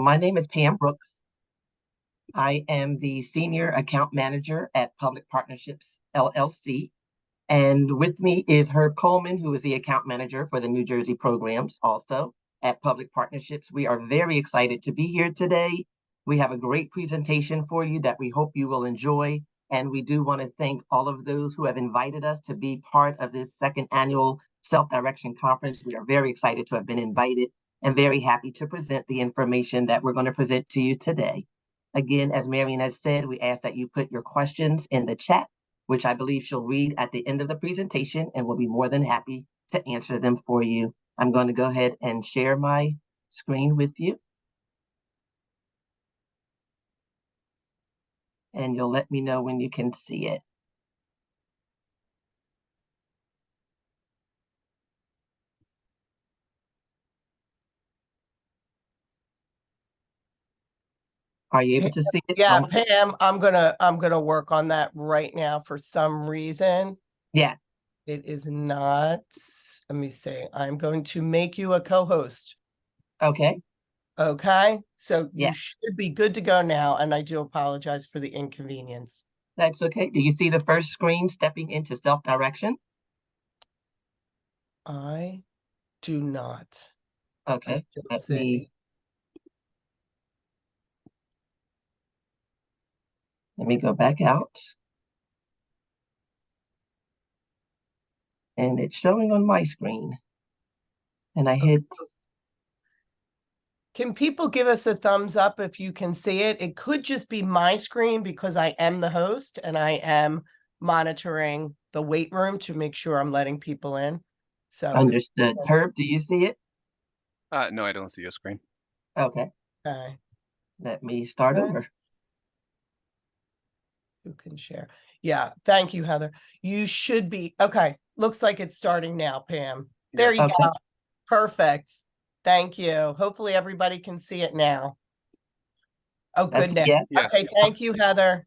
My name is Pam Brooks. I am the Senior Account Manager at Public Partnerships, LLC. And with me is Herb Collman, who is the Account Manager for the New Jersey programs also at Public Partnerships. We are very excited to be here today. We have a great presentation for you that we hope you will enjoy. And we do want to thank all of those who have invited us to be part of this second annual Self-Direction Conference. We are very excited to have been invited and very happy to present the information that we're going to present to you today. Again, as Marian has said, we ask that you put your questions in the chat, which I believe she'll read at the end of the presentation, and we'll be more than happy to answer them for you. I'm going to go ahead and share my screen with you. And you'll let me know when you can see it. Are you able to see it? Yeah, Pam, I'm gonna work on that right now. For some reason, yeah, it is not. Let me see. I'm going to make you a co-host. Okay. Okay. So yeah, you should be good to go now. And I do apologize for the inconvenience. That's okay. Do you see the first screen, stepping into self-direction? I do not. Okay. Let me go back out. And it's showing on my screen. And I hit. Can people give us a thumbs up if you can see it? It could just be my screen because I am the host and I am monitoring the wait room to make sure I'm letting people in. So Understood. Herb, do you see it? No, I don't see your screen. Okay. Okay. Let me start over. Who can share? Yeah, thank you, Heather. You should be okay. Looks like it's starting now, Pam. There you go. Perfect. Thank you. Hopefully everybody can see it now. Oh, good. Yes. Okay, thank you, Heather.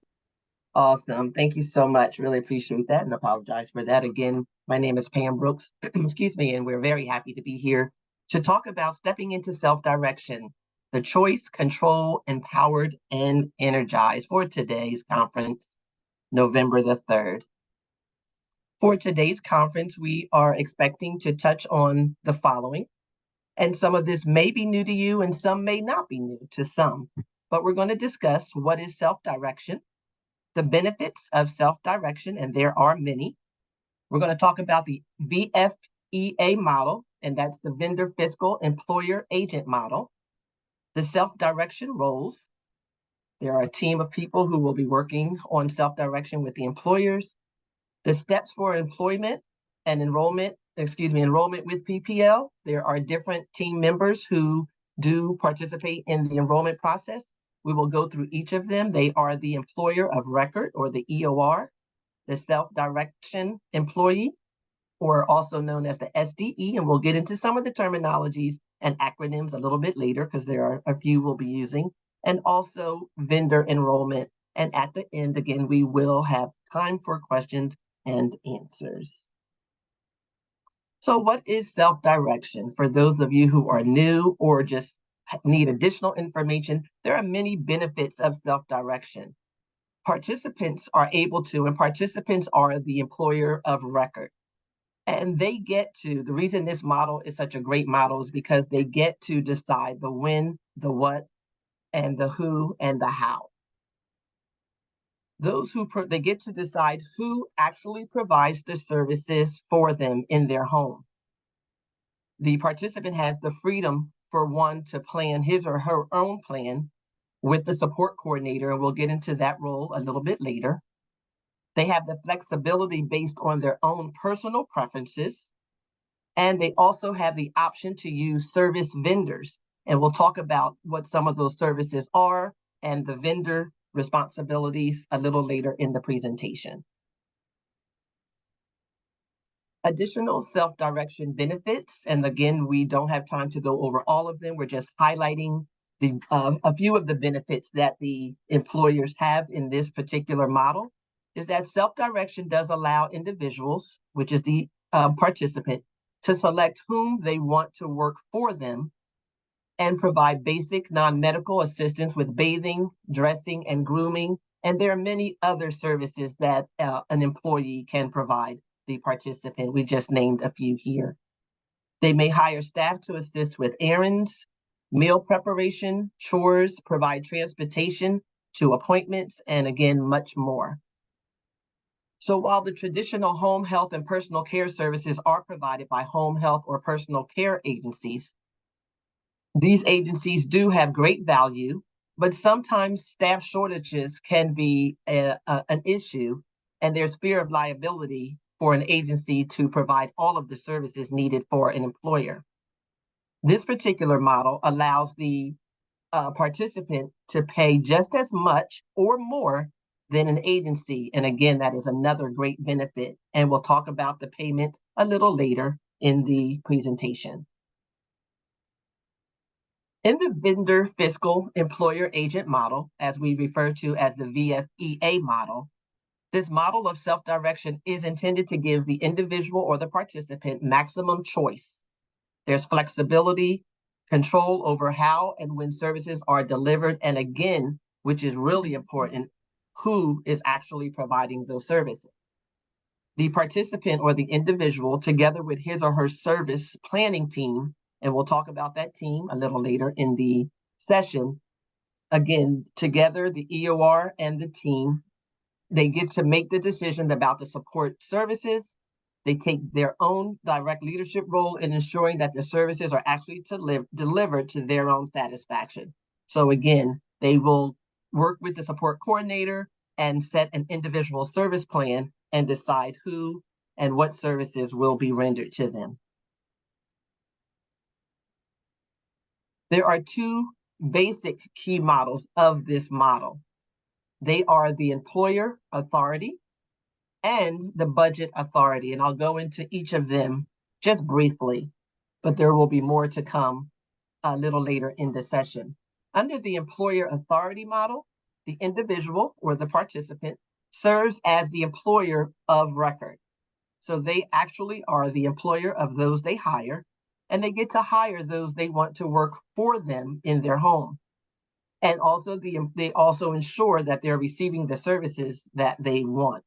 Awesome. Thank you so much. Really appreciate that and apologize for that. Again, my name is Pam Brooks, excuse me, and we're very happy to be here to talk about stepping into self-direction, the choice, control, empowered, and energized for today's conference, November the 3rd. For today's conference, we are expecting to touch on the following, and some of this may be new to you and some may not be new to some, but we're going to discuss what is self-direction, the benefits of self-direction, and there are many. We're going to talk about the VFEA model, and that's the Vendor Fiscal Employer Agent model, the self-direction roles. There are a team of people who will be working on self-direction with the employers, the steps for employment and enrollment with PPL. There are different team members who do participate in the enrollment process. We will go through each of them. They are the employer of record, or the EOR, the self-direction employee, or also known as the SDE, and we'll get into some of the terminologies and acronyms a little bit later because there are a few we'll be using, and also vendor enrollment. And at the end, again, we will have time for questions and answers. So what is self-direction? For those of you who are new or just need additional information, there are many benefits of self-direction. Participants are able to, and participants are the employer of record. And they get to, the reason this model is such a great model is because they get to decide the when, the what, and the who, and the how. Those who, they get to decide who actually provides the services for them in their home. The participant has the freedom for one to plan his or her own plan with the support coordinator, and we'll get into that role a little bit later. They have the flexibility based on their own personal preferences, and they also have the option to use service vendors, and we'll talk about what some of those services are and the vendor responsibilities a little later in the presentation. Additional self-direction benefits, and again, we don't have time to go over all of them. We're just highlighting a few of the benefits that the employers have in this particular model, is that self-direction does allow individuals, which is the participant, to select whom they want to work for them and provide basic non-medical assistance with bathing, dressing, and grooming. And there are many other services that an employee can provide the participant. We just named a few here. They may hire staff to assist with errands, meal preparation, chores, provide transportation to appointments, and again, much more. So while the traditional home health and personal care services are provided by home health or personal care agencies, these agencies do have great value, but sometimes staff shortages can be an issue, and there's fear of liability for an agency to provide all of the services needed for an employer. This particular model allows the participant to pay just as much or more than an agency. And again, that is another great benefit. And we'll talk about the payment a little later in the presentation. In the vendor fiscal employer agent model, as we refer to as the VFEA model, this model of self-direction is intended to give the individual or the participant maximum choice. There's flexibility, control over how and when services are delivered, and again, which is really important, who is actually providing those services. The participant or the individual, together with his or her service planning team, and we'll talk about that team a little later in the session. Again, together, the EOR and the team, they get to make the decision about the support services. They take their own direct leadership role in ensuring that the services are actually delivered to their own satisfaction. So again, they will work with the support coordinator and set an individual service plan and decide who and what services will be rendered to them. There are two basic key models of this model. They are the employer authority and the budget authority. And I'll go into each of them just briefly, but there will be more to come a little later in the session. Under the employer authority model, the individual or the participant serves as the employer of record. So they actually are the employer of those they hire, and they get to hire those they want to work for them in their home. And also they also ensure that they're receiving the services that they want.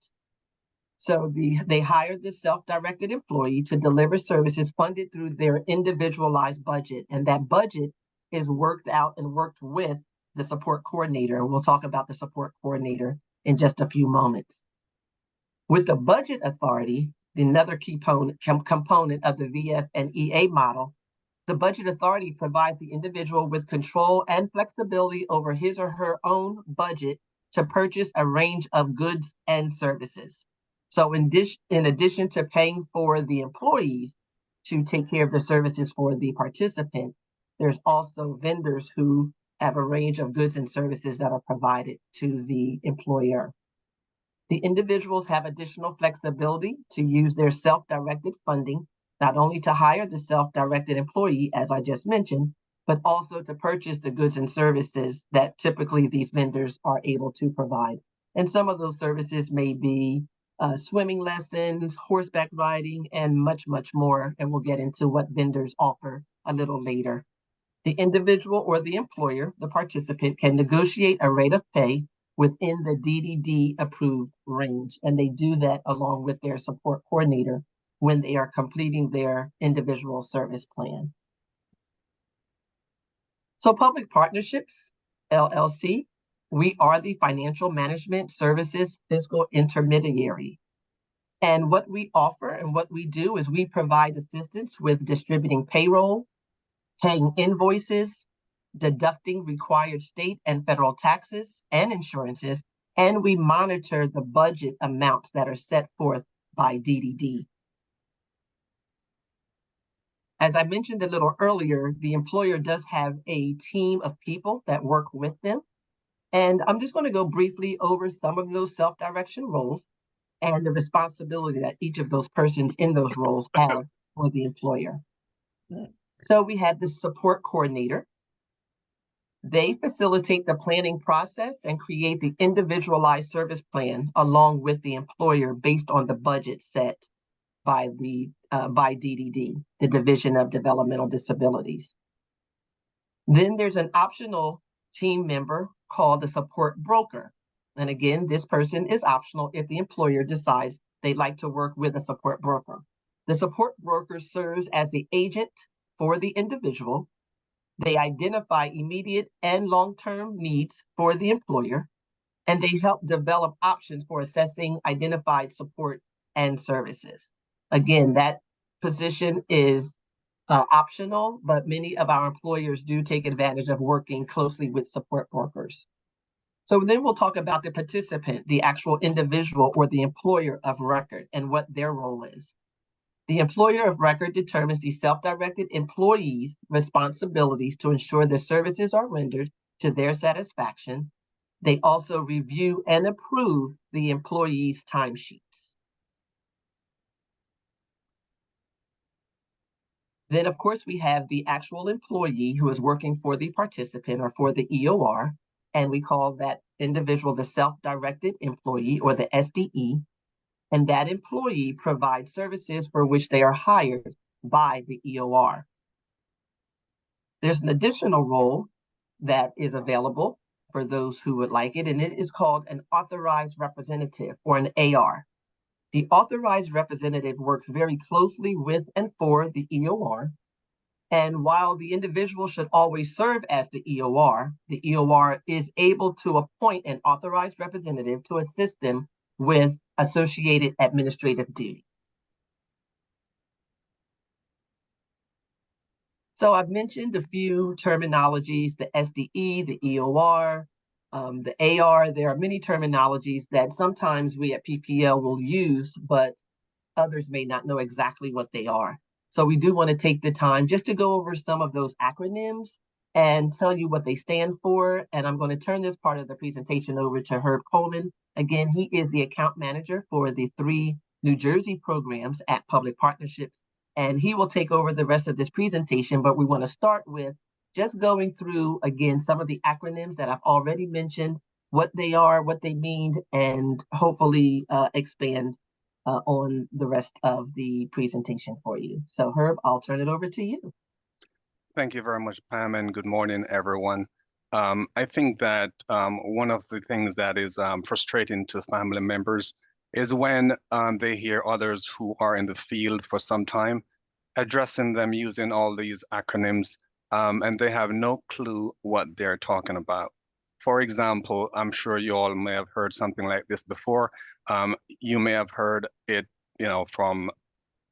So they hire the self-directed employee to deliver services funded through their individualized budget. And that budget is worked out and worked with the support coordinator. We'll talk about the support coordinator in just a few moments. With the budget authority, another key component of the VF and EA model, the budget authority provides the individual with control and flexibility over his or her own budget to purchase a range of goods and services. So in addition to paying for the employees to take care of the services for the participant, there's also vendors who have a range of goods and services that are provided to the employer. The individuals have additional flexibility to use their self-directed funding, not only to hire the self-directed employee, as I just mentioned, but also to purchase the goods and services that typically these vendors are able to provide. And some of those services may be swimming lessons, horseback riding, and much, much more. And we'll get into what vendors offer a little later. The individual or the employer, the participant, can negotiate a rate of pay within the DDD approved range. And they do that along with their support coordinator when they are completing their individual service plan. So Public Partnerships, LLC, we are the financial management services fiscal intermediary. And what we offer and what we do is we provide assistance with distributing payroll, paying invoices, deducting required state and federal taxes and insurances, and we monitor the budget amounts that are set forth by DDD. As I mentioned a little earlier, the employer does have a team of people that work with them. And I'm just going to go briefly over some of those self-direction roles and the responsibility that each of those persons in those roles have for the employer. So we have the support coordinator. They facilitate the planning process and create the individualized service plan along with the employer based on the budget set by DDD, the Division of Developmental Disabilities. Then there's an optional team member called a support broker. And again, this person is optional if the employer decides they'd like to work with a support broker. The support broker serves as the agent for the individual. They identify immediate and long-term needs for the employer, and they help develop options for assessing identified support and services. Again, that position is optional, but many of our employers do take advantage of working closely with support workers. So then we'll talk about the participant, the actual individual or the employer of record, and what their role is. The employer of record determines the self-directed employee's responsibilities to ensure the services are rendered to their satisfaction. They also review and approve the employee's timesheets. Then, of course, we have the actual employee who is working for the participant or for the EOR, and we call that individual the self-directed employee or the SDE. And that employee provides services for which they are hired by the EOR. There's an additional role that is available for those who would like it, and it is called an authorized representative or an AR. The authorized representative works very closely with and for the EOR. And while the individual should always serve as the EOR is able to appoint an authorized representative to assist them with associated administrative duties. So I've mentioned a few terminologies, the SDE, the EOR, the AR. There are many terminologies that sometimes we at PPL will use, but others may not know exactly what they are. So we do want to take the time just to go over some of those acronyms and tell you what they stand for. And I'm going to turn this part of the presentation over to Herb Collman. Again, he is the account manager for the 3 New Jersey programs at Public Partnerships, and he will take over the rest of this presentation, but we want to start with just going through, again, some of the acronyms that I've already mentioned, what they are, what they mean, and hopefully expand on the rest of the presentation for you. So Herb, I'll turn it over to you. Thank you very much, Pam, and good morning, everyone. I think that one of the things that is frustrating to family members is when they hear others who are in the field for some time addressing them using all these acronyms, and they have no clue what they're talking about. For example, I'm sure you all may have heard something like this before. You may have heard it, from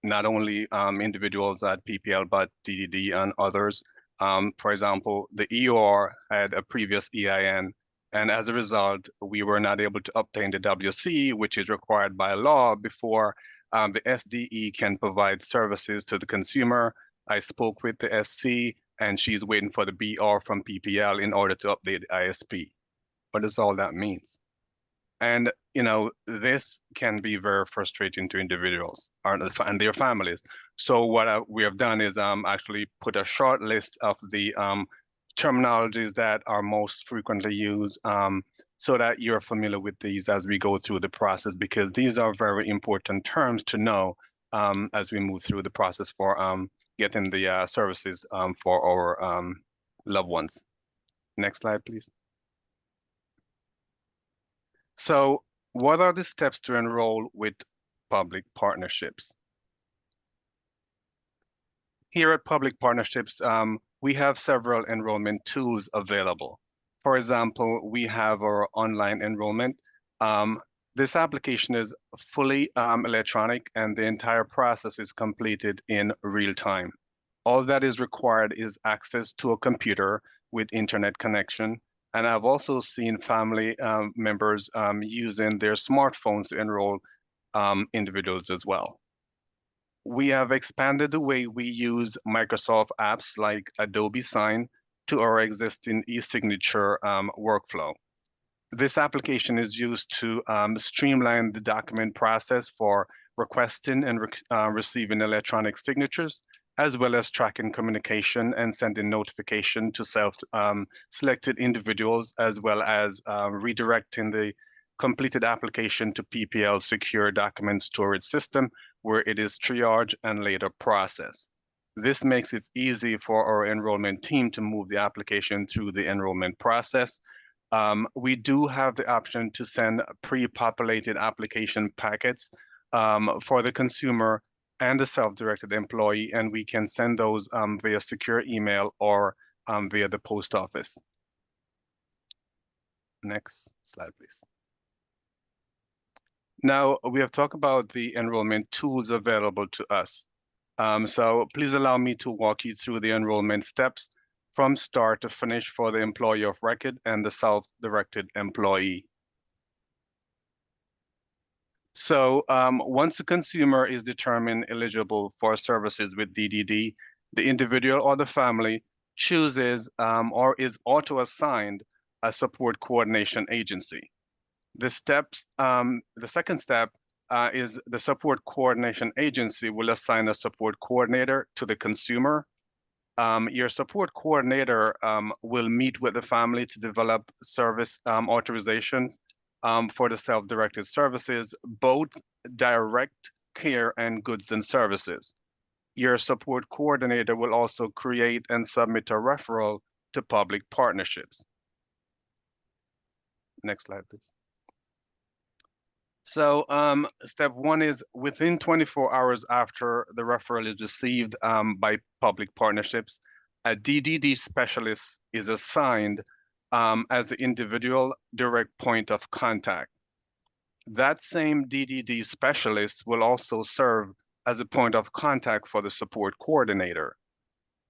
not only individuals at PPL, but DDD and others. For example, the EOR had a previous EIN, and as a result, we were not able to obtain the WC, which is required by law before the SDE can provide services to the consumer. I spoke with the SC, and she's waiting for the BR from PPL in order to update the ISP. What does all that mean? And, this can be very frustrating to individuals and their families. So what we have done is actually put a short list of the terminologies that are most frequently used so that you're familiar with these as we go through the process, because these are very important terms to know as we move through the process for getting the services for our loved ones. Next slide, please. So what are the steps to enroll with public partnerships? Here at Public Partnerships, we have several enrollment tools available. For example, we have our online enrollment. This application is fully electronic, and the entire process is completed in real time. All that is required is access to a computer with internet connection. And I've also seen family members using their smartphones to enroll individuals as well. We have expanded the way we use Microsoft apps like Adobe Sign to our existing e-signature workflow. This application is used to streamline the document process for requesting and receiving electronic signatures, as well as tracking communication and sending notification to selected individuals, as well as redirecting the completed application to PPL secure document storage system, where it is triaged and later processed. This makes it easy for our enrollment team to move the application through the enrollment process. We do have the option to send pre-populated application packets for the consumer and the self-directed employee, and we can send those via secure email or via the post office. Next slide, please. Now, we have talked about the enrollment tools available to us. So please allow me to walk you through the enrollment steps from start to finish for the employee of record and the self-directed employee. So once a consumer is determined eligible for services with DDD, the individual or the family chooses or is auto-assigned a support coordination agency. The second step is the support coordination agency will assign a support coordinator to the consumer. Your support coordinator will meet with the family to develop service authorizations for the self-directed services, both direct care and goods and services. Your support coordinator will also create and submit a referral to public partnerships. Next slide, please. So step one is within 24 hours after the referral is received by public partnerships, a DDD specialist is assigned as the individual direct point of contact. That same DDD specialist will also serve as a point of contact for the support coordinator.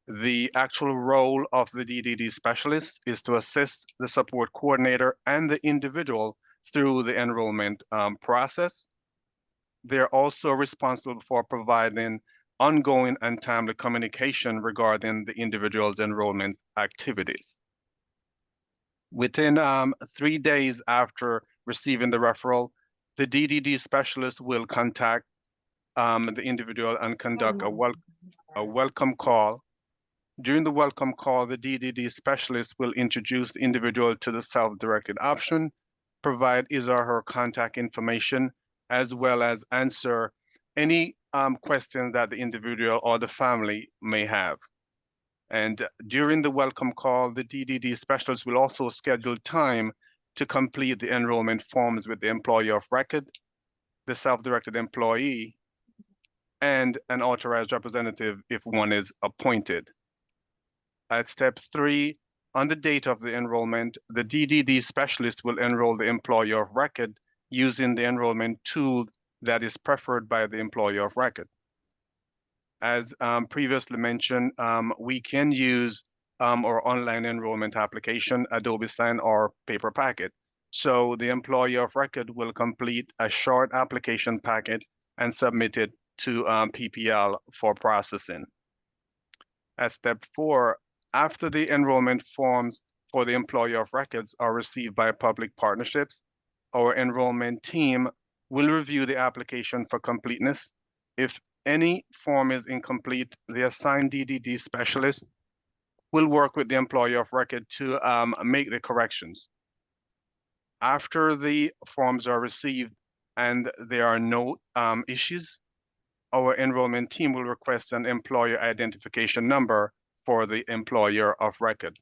The actual role of the DDD specialist is to assist the support coordinator and the individual through the enrollment process. They're also responsible for providing ongoing and timely communication regarding the individual's enrollment activities. Within 3 days after receiving the referral, the DDD specialist will contact the individual and conduct a welcome call. During the welcome call, the DDD specialist will introduce the individual to the self-directed option, provide his or her contact information, as well as answer any questions that the individual or the family may have. And during the welcome call, the DDD specialist will also schedule time to complete the enrollment forms with the employee of record, the self-directed employee, and an authorized representative if one is appointed. At step 3, on the date of the enrollment, the DDD specialist will enroll the employee of record using the enrollment tool that is preferred by the employee of record. As previously mentioned, we can use our online enrollment application, Adobe Sign or paper packet. So the employee of record will complete a short application packet and submit it to PPL for processing. At step 4, after the enrollment forms for the employee of records are received by public partnerships, our enrollment team will review the application for completeness. If any form is incomplete, the assigned DDD specialist will work with the employee of record to make the corrections. After the forms are received and there are no issues, our enrollment team will request an employer identification number for the employer of record.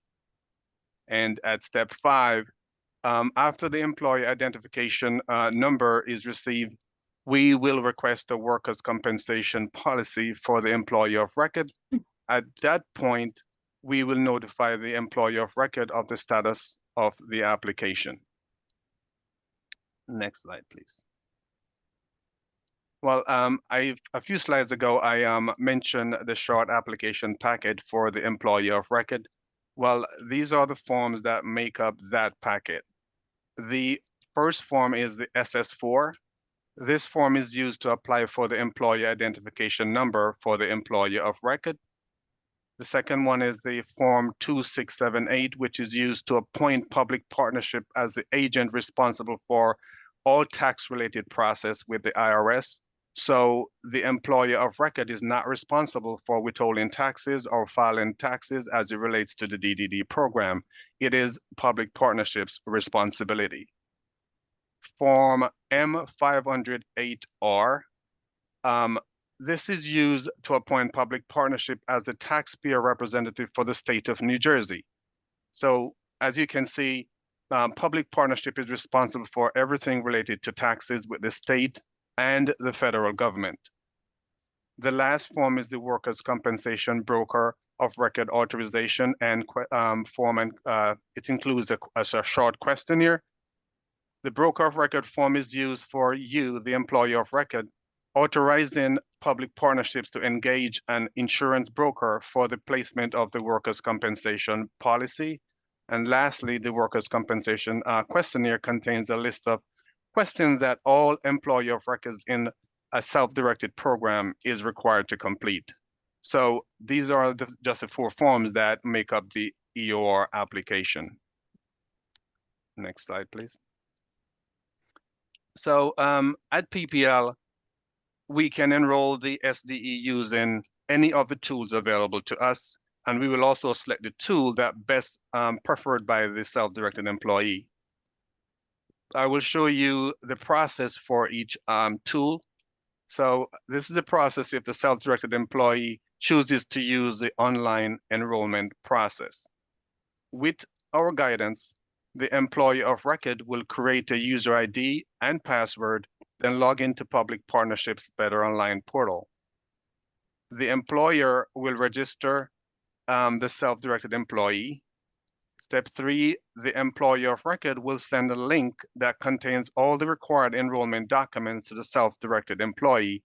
And at step 5, after the employee identification number is received, we will request a workers' compensation policy for the employee of record. At that point, we will notify the employee of record of the status of the application. Next slide, please. Well, a few slides ago, I mentioned the short application packet for the employee of record. Well, these are the forms that make up that packet. The first form is the SS4. This form is used to apply for the employee identification number for the employee of record. The second one is the form 2678, which is used to appoint public partnership as the agent responsible for all tax-related process with the IRS. So the employer of record is not responsible for withholding taxes or filing taxes as it relates to the DDD program. It is public partnership's responsibility. Form M508R, this is used to appoint public partnership as the taxpayer representative for the state of New Jersey. So as you can see, public partnership is responsible for everything related to taxes with the state and the federal government. The last form is the workers' compensation broker of record authorization and form, and it includes a short questionnaire. The broker of record form is used for you, the employer of record, authorizing public partnerships to engage an insurance broker for the placement of the workers' compensation policy. And lastly, the workers' compensation questionnaire contains a list of questions that all employer of records in a self-directed program is required to complete. So these are just the 4 forms that make up the EOR application. Next slide, please. So at PPL, we can enroll the SDE using any of the tools available to us, and we will also select the tool that best preferred by the self-directed employee. I will show you the process for each tool. So this is the process if the self-directed employee chooses to use the online enrollment process. With our guidance, the employee of record will create a user ID and password, then log into Public Partnerships Better Online portal. The employer will register the self-directed employee. Step 3, the employer of record will send a link that contains all the required enrollment documents to the self-directed employee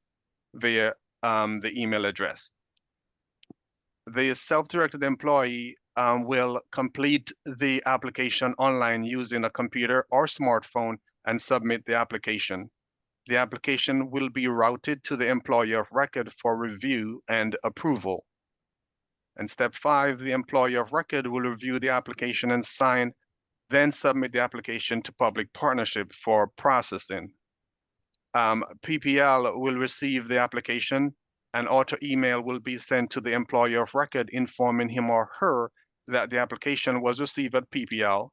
via the email address. The self-directed employee will complete the application online using a computer or smartphone and submit the application. The application will be routed to the employer of record for review and approval. And step 5, the employer of record will review the application and sign, then submit the application to public partnership for processing. PPL will receive the application, and auto email will be sent to the employer of record informing him or her that the application was received at PPL,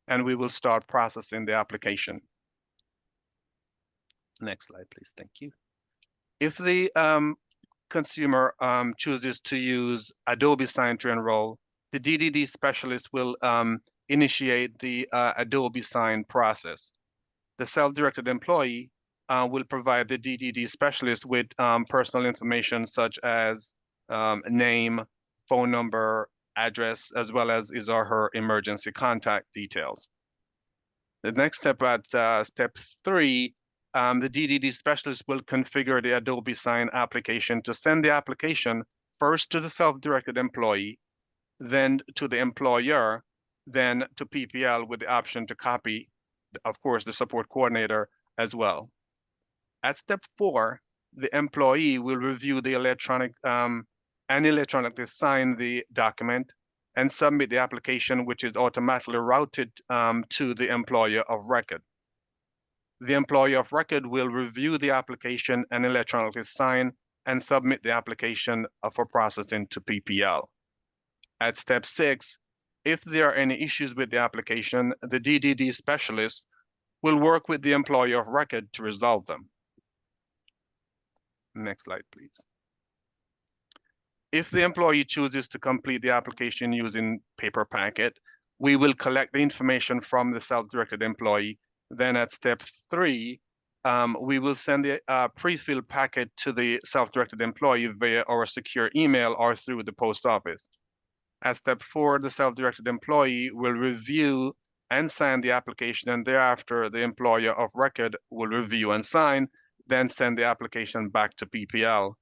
and we will start processing the application. Next slide, please. Thank you. If the consumer chooses to use Adobe Sign to enroll, the DDD specialist will initiate the Adobe Sign process. The self-directed employee will provide the DDD specialist with personal information such as name, phone number, address, as well as his or her emergency contact details. The next step at step 3, the DDD specialist will configure the Adobe Sign application to send the application first to the self-directed employee, then to the employer, then to PPL with the option to copy, of course, the support coordinator as well. At step 4, the employee will review the and electronically sign the document and submit the application, which is automatically routed to the employer of record. The employer of record will review the application and electronically sign and submit the application for processing to PPL. At step 6, if there are any issues with the application, the DDD specialist will work with the employer of record to resolve them. Next slide, please. If the employee chooses to complete the application using paper packet, we will collect the information from the self-directed employee. Then at step 3, we will send the pre-filled packet to the self-directed employee via our secure email or through the post office. At step 4, the self-directed employee will review and sign the application, and thereafter the employer of record will review and sign, then send the application back to PPL.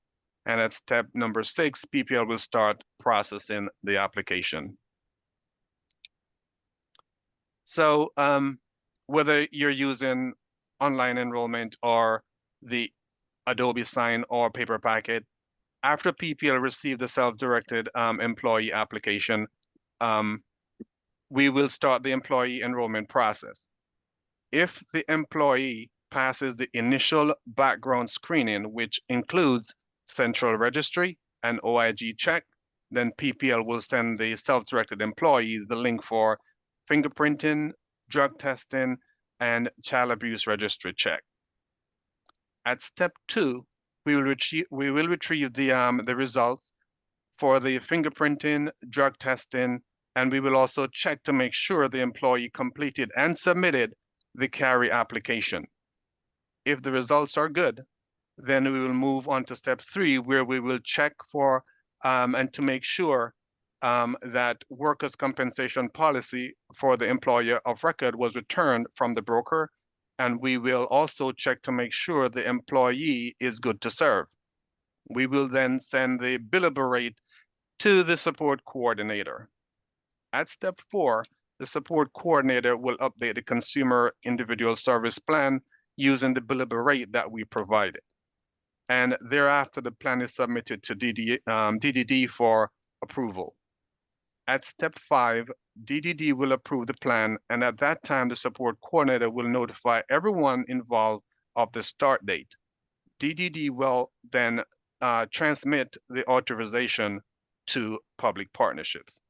And at step number 6, PPL will start processing the application. So whether you're using online enrollment or the Adobe Sign or paper packet, after PPL received the self-directed employee application, we will start the employee enrollment process. If the employee passes the initial background screening, which includes central registry and OIG check, then PPL will send the self-directed employee the link for fingerprinting, drug testing, and child abuse registry check. At step 2, we will retrieve the results for the fingerprinting, drug testing, and we will also check to make sure the employee completed and submitted the carry application. If the results are good, then we will move on to step 3, where we will check for and to make sure that workers' compensation policy for the employer of record was returned from the broker. And we will also check to make sure the employee is good to serve. We will then send the billable rate to the support coordinator. At step 4, the support coordinator will update the consumer individual service plan using the billable rate that we provided. And thereafter, the plan is submitted to DDD for approval. At step 5, DDD will approve the plan, and at that time, the support coordinator will notify everyone involved of the start date. DDD will then transmit the authorization to public partnerships.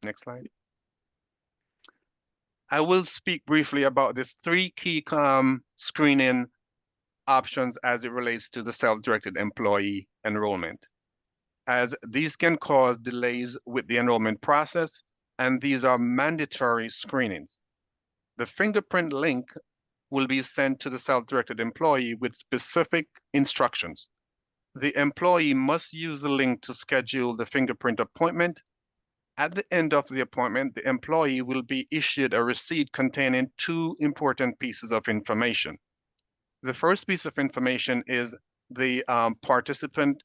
Next slide. I will speak briefly about the 3 key screening options as it relates to the self-directed employee enrollment, as these can cause delays with the enrollment process, and these are mandatory screenings. The fingerprint link will be sent to the self-directed employee with specific instructions. The employee must use the link to schedule the fingerprint appointment. At the end of the appointment, the employee will be issued a receipt containing 2 important pieces of information. The first piece of information is the participant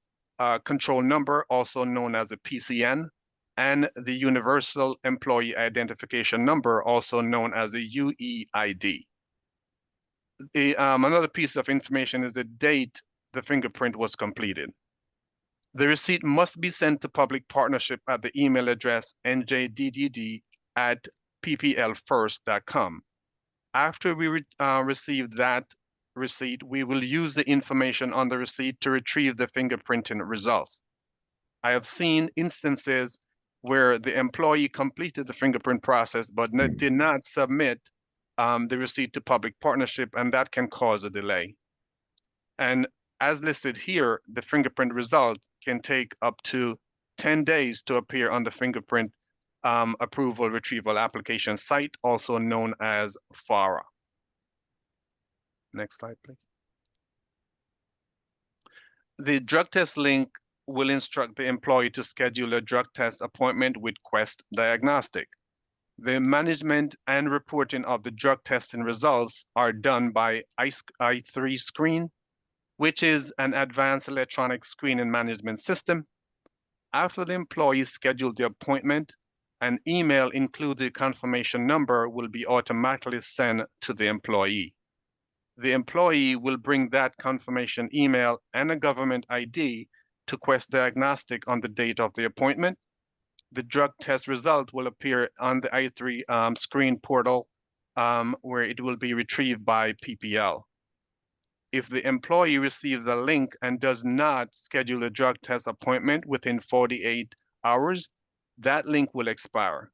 control number, also known as a PCN, and the Universal Employee Identification Number, also known as a UEID. Another piece of information is the date the fingerprint was completed. The receipt must be sent to public partnership at the email address njDDD@pplfirst.com. After we receive that receipt, we will use the information on the receipt to retrieve the fingerprinting results. I have seen instances where the employee completed the fingerprint process but did not submit the receipt to public partnership, and that can cause a delay. And as listed here, the fingerprint result can take up to 10 days to appear on the fingerprint approval retrieval application site, also known as FARA. Next slide, please. The drug test link will instruct the employee to schedule a drug test appointment with Quest Diagnostic. The management and reporting of the drug testing results are done by i3 Screen, which is an advanced electronic screening management system. After the employee scheduled the appointment, an email including the confirmation number will be automatically sent to the employee. The employee will bring that confirmation email and a government ID to Quest Diagnostic on the date of the appointment. The drug test result will appear on the i3 Screen portal, where it will be retrieved by PPL. If the employee receives a link and does not schedule a drug test appointment within 48 hours, that link will expire,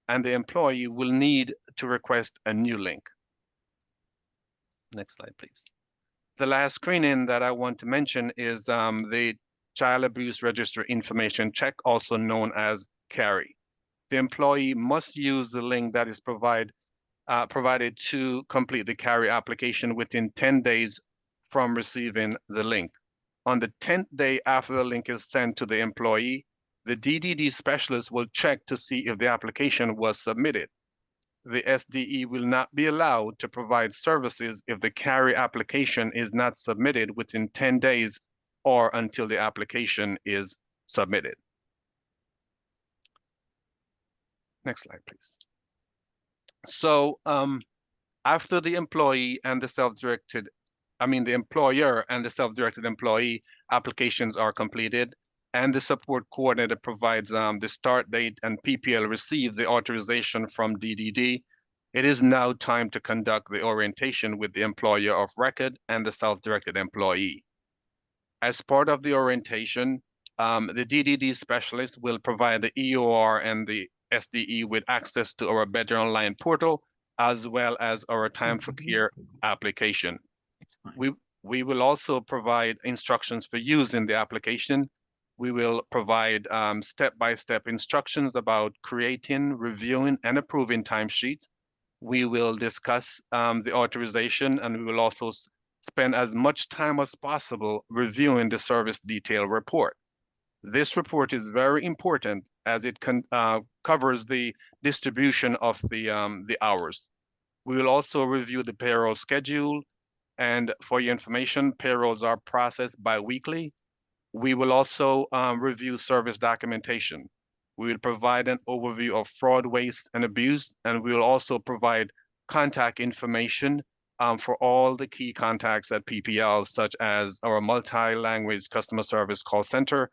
and the employee will need to request a new link. Next slide, please. The last screening that I want to mention is the Child Abuse Register Information Check, also known as CARI. The employee must use the link that is provided to complete the CARI application within 10 days from receiving the link. On the 10th day after the link is sent to the employee, the DDD specialist will check to see if the application was submitted. The SDE will not be allowed to provide services if the CARI application is not submitted within 10 days or until the application is submitted. Next slide, please. So after the employer and the self-directed employee applications are completed and the support coordinator provides the start date and PPL receive the authorization from DDD, it is now time to conduct the orientation with the employer of record and the self-directed employee. As part of the orientation, the DDD specialist will provide the EOR and the SDE with access to our Better Online portal, as well as our Time for Care application. We will also provide instructions for using the application. We will provide step-by-step instructions about creating, reviewing, and approving timesheets. We will discuss the authorization, and we will also spend as much time as possible reviewing the service detail report. This report is very important as it covers the distribution of the hours. We will also review the payroll schedule, and for your information, payrolls are processed bi-weekly. We will also review service documentation. We will provide an overview of fraud, waste, and abuse, and we will also provide contact information for all the key contacts at PPL, such as our multi-language customer service call center.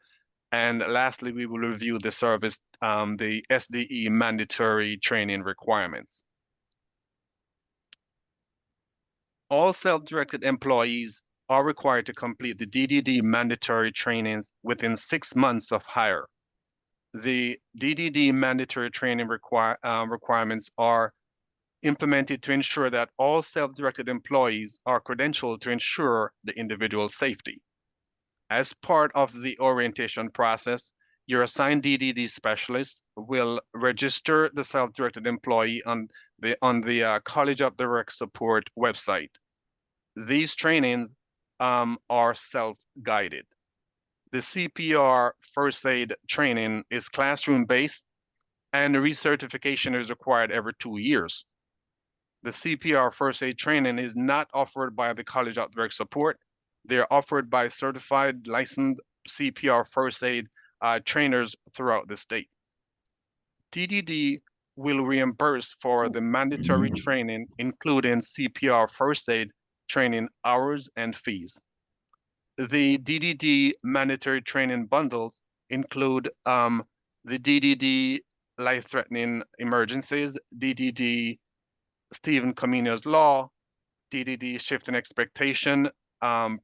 And lastly, we will review the service, the SDE mandatory training requirements. All self-directed employees are required to complete the DDD mandatory trainings within 6 months of hire. The DDD mandatory training requirements are implemented to ensure that all self-directed employees are credentialed to ensure the individual safety. As part of the orientation process, your assigned DDD specialist will register the self-directed employee on the College of Direct Support website. These trainings are self-guided. The CPR first aid training is classroom-based, and recertification is required every 2 years. The CPR first aid training is not offered by the College of Direct Support. They're offered by certified licensed CPR first aid trainers throughout the state. DDD will reimburse for the mandatory training, including CPR first aid training hours and fees. The DDD mandatory training bundles include the DDD life-threatening emergencies, DDD Stephen Comenius Law, DDD shift in expectation,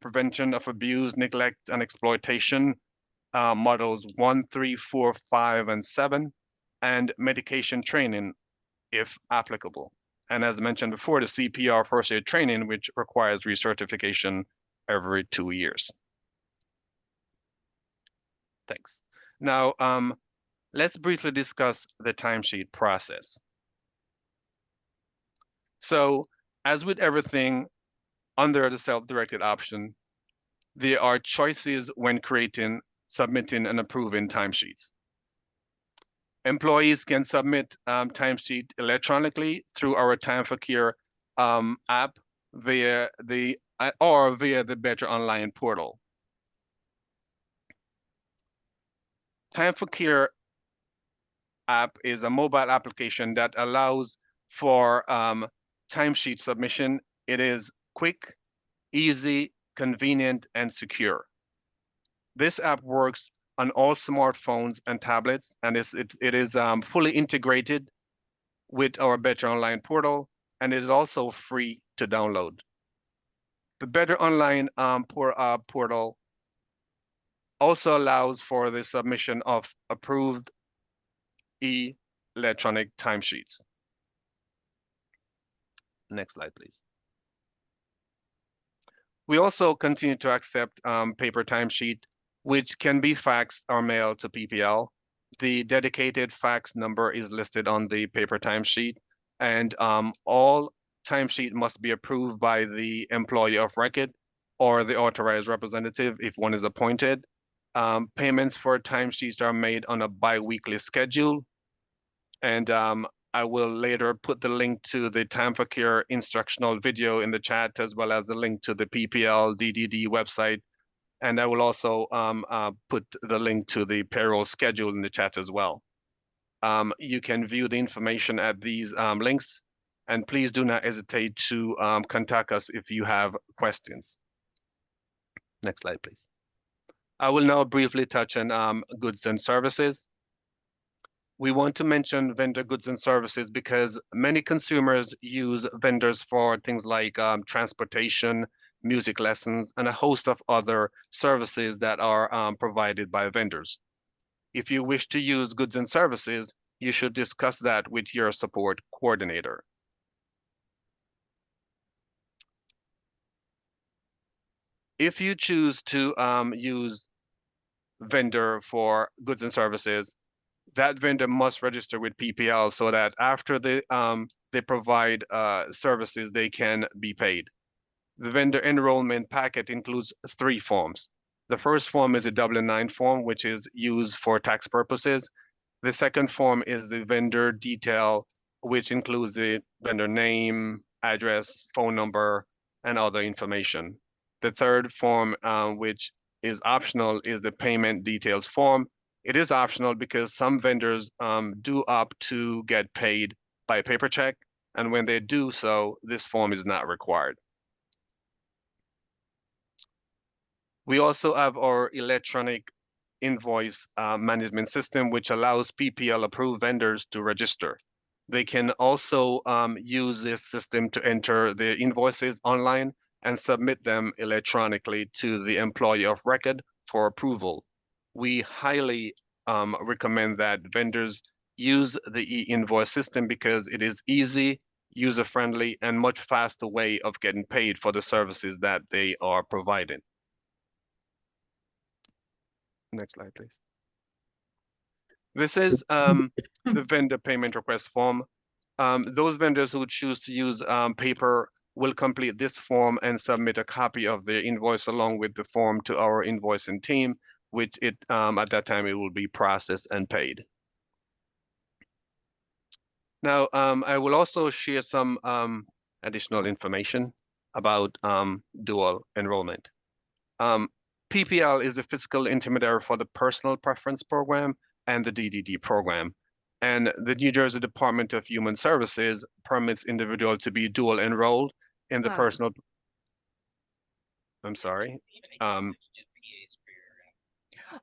prevention of abuse, neglect, and exploitation, models 1, 3, 4, 5, and 7, and medication training, if applicable. And as mentioned before, the CPR first aid training, which requires recertification every 2 years. Thanks. Now, let's briefly discuss the timesheet process. So, as with everything under the self-directed option, there are choices when creating, submitting, and approving timesheets. Employees can submit timesheet electronically through our Time for Care app via the Better Online portal. Time for Care app is a mobile application that allows for timesheet submission. It is quick, easy, convenient, and secure. This app works on all smartphones and tablets, and it is fully integrated with our Better Online portal, and it is also free to download. The Better Online portal also allows for the submission of approved electronic timesheets. Next slide, please. We also continue to accept paper timesheet, which can be faxed or mailed to PPL. The dedicated fax number is listed on the paper timesheet, and all timesheet must be approved by the employee of record or the authorized representative if one is appointed. Payments for timesheets are made on a bi-weekly schedule, and I will later put the link to the Time for Care instructional video in the chat, as well as the link to the PPL DDD website. And I will also put the link to the payroll schedule in the chat as well. You can view the information at these links, and please do not hesitate to contact us if you have questions. Next slide, please. I will now briefly touch on goods and services. We want to mention vendor goods and services because many consumers use vendors for things like transportation, music lessons, and a host of other services that are provided by vendors. If you wish to use goods and services, you should discuss that with your support coordinator. If you choose to use vendor for goods and services, that vendor must register with PPL so that after they provide services, they can be paid. The vendor enrollment packet includes 3 forms. The first form is a W-9 form, which is used for tax purposes. The second form is the vendor detail, which includes the vendor name, address, phone number, and other information. The third form, which is optional, is the payment details form. It is optional because some vendors do opt to get paid by paper check, and when they do so, this form is not required. We also have our electronic invoice management system, which allows PPL approved vendors to register. They can also use this system to enter their invoices online and submit them electronically to the employee of record for approval. We highly recommend that vendors use the e-invoice system because it is easy, user-friendly, and much faster way of getting paid for the services that they are providing. Next slide, please. This is the vendor payment request form. Those vendors who choose to use paper will complete this form and submit a copy of their invoice along with the form to our invoicing team, which at that time it will be processed and paid. Now, I will also share some additional information about dual enrollment. PPL is the fiscal intermediary for the Personal Preference Program and the DDD program. And the New Jersey Department of Human Services permits individuals to be dual enrolled in the personal. I'm sorry. I'm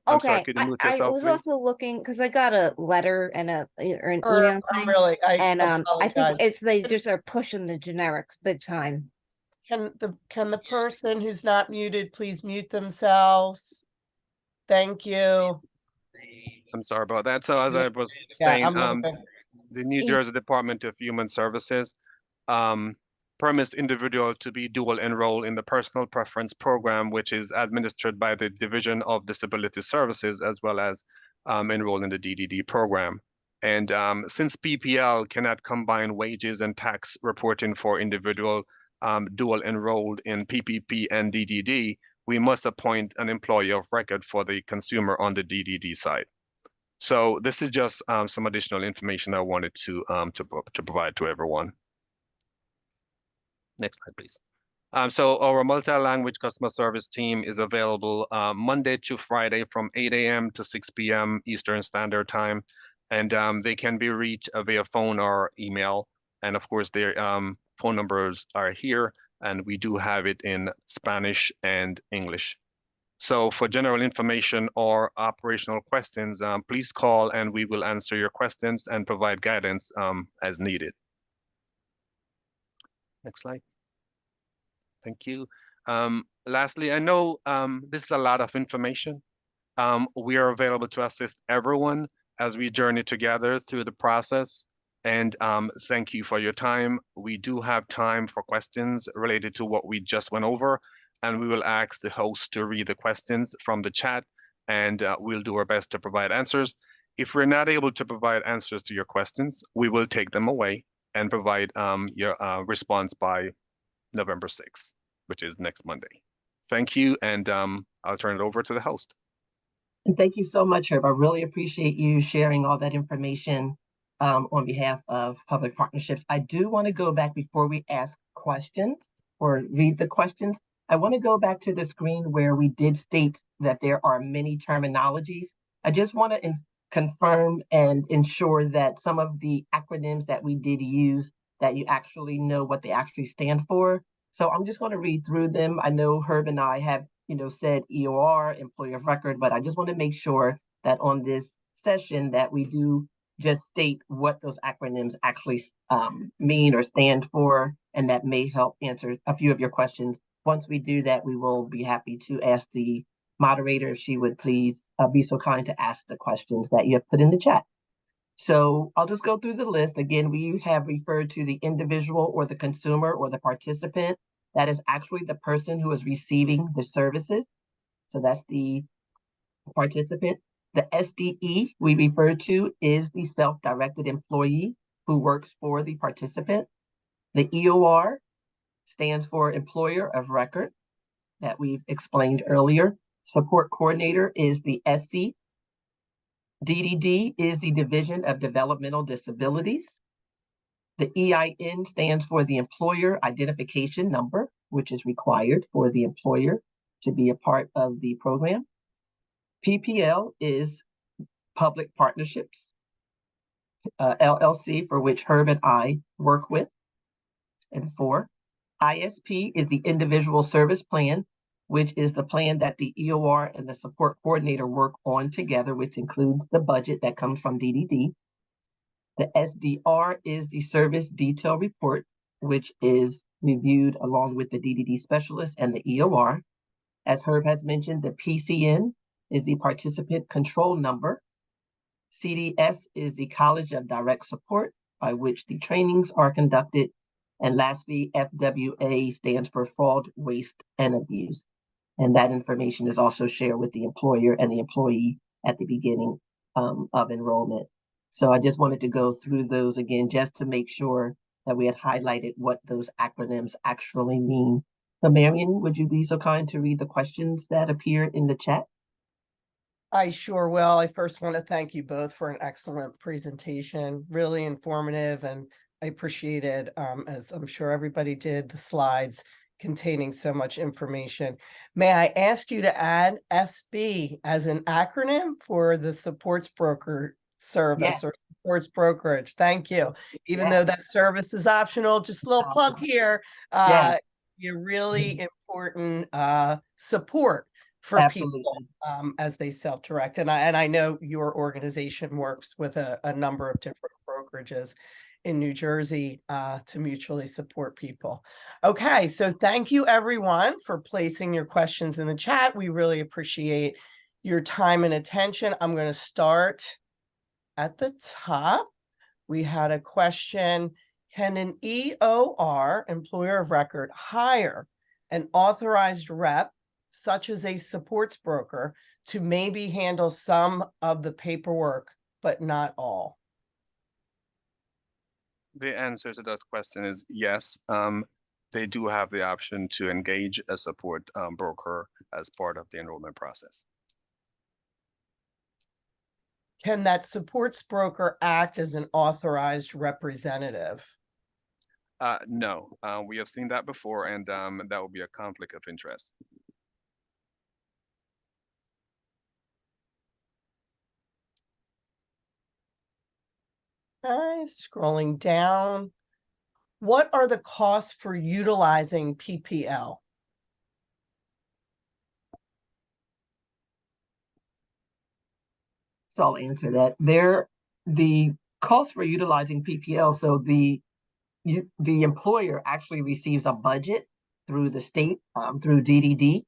sorry, Okay, could you mute I yourself, was please? also looking because I got a letter and or an Or email thing, really, and I think apologize. it's they just are pushing the generics big time. Can the person who's not muted please mute themselves? Thank you. I'm sorry about that. So as I was Yeah, saying, I'm moving. the New Jersey Department of Human Services permits individuals to be dual enrolled in the Personal Preference Program, which is administered by the Division of Disability Services, as well as enrolled in the DDD program. And since PPL cannot combine wages and tax reporting for individual dual enrolled in PPP and DDD, we must appoint an employee of record for the consumer on the DDD side. So this is just some additional information I wanted to provide to everyone. Next slide, please. So our multi-language customer service team is available Monday to Friday from 8 a.m. to 6 p.m. Eastern Standard Time. And they can be reached via phone or email. And of course, their phone numbers are here. And we do have it in Spanish and English. So for general information or operational questions, please call and we will answer your questions and provide guidance as needed. Next slide. Thank you. Lastly, I know this is a lot of information. We are available to assist everyone as we journey together through the process. And thank you for your time. We do have time for questions related to what we just went over, and we will ask the host to read the questions from the chat, and we'll do our best to provide answers. If we're not able to provide answers to your questions, we will take them away and provide your response by November 6th, which is next Monday. Thank you, and I'll turn it over to the host. And thank you so much, Herb. I really appreciate you sharing all that information on behalf of Public Partnerships. I do want to go back before we ask questions or read the questions. I want to go back to the screen where we did state that there are many terminologies. I just want to confirm and ensure that some of the acronyms that we did use, that you actually know what they actually stand for. So I'm just going to read through them. I know Herb and I have, said EOR, employee of record, but I just want to make sure that on this session that we do just state what those acronyms actually mean or stand for, and that may help answer a few of your questions. Once we do that, we will be happy to ask the moderator if she would please be so kind to ask the questions that you have put in the chat. So I'll just go through the list. Again, we have referred to the individual or the consumer or the participant That is actually the person who is receiving the services. So that's the participant. The SDE we refer to is the self-directed employee who works for the participant. The EOR stands for employer of record that we've explained earlier. Support coordinator is the SC. DDD is the Division of Developmental Disabilities. The EIN stands for the employer identification number, which is required for the employer to be a part of the program. PPL is Public Partnerships, LLC, for which Herb and I work with. And 4, ISP is the Individual Service Plan, which is the plan that the EOR and the support coordinator work on together, which includes the budget that comes from DDD. The SDR is the Service Detail Report, which is reviewed along with the DDD specialist and the EOR. As Herb has mentioned, the PCN is the Participant Control Number. CDS is the College of Direct Support, by which the trainings are conducted. And lastly, FWA stands for Fraud, Waste, and Abuse. And that information is also shared with the employer and the employee at the beginning of enrollment. So I just wanted to go through those again, just to make sure that we had highlighted what those acronyms actually mean. So Marion, would you be so kind to read the questions that appear in the chat? I sure will. I first want to thank you both for an excellent presentation, really informative, and I appreciated, as I'm sure everybody did, the slides containing so much information. May I ask you to add SB as an acronym for the supports broker service? Yes. Or supports brokerage? Thank you. Even though that service is optional, just a little plug here. Yes. You're really important support for Absolutely. people as they self-direct. And I know your organization works with a number of different brokerages in New Jersey to mutually support people. Okay, so thank you everyone for placing your questions in the chat. We really appreciate your time and attention. I'm going to start at the top. We had a question: can an EOR, employer of record, hire an authorized rep, such as a supports broker, to maybe handle some of the paperwork, but not all? The answer to that question is yes. They do have the option to engage a support broker as part of the enrollment process. Can that supports broker act as an authorized representative? No, we have seen that before, and that would be a conflict of interest. Okay, scrolling down. What are the costs for utilizing PPL? So I'll answer that. The cost for utilizing PPL, so the employer actually receives a budget through the state, through DDD.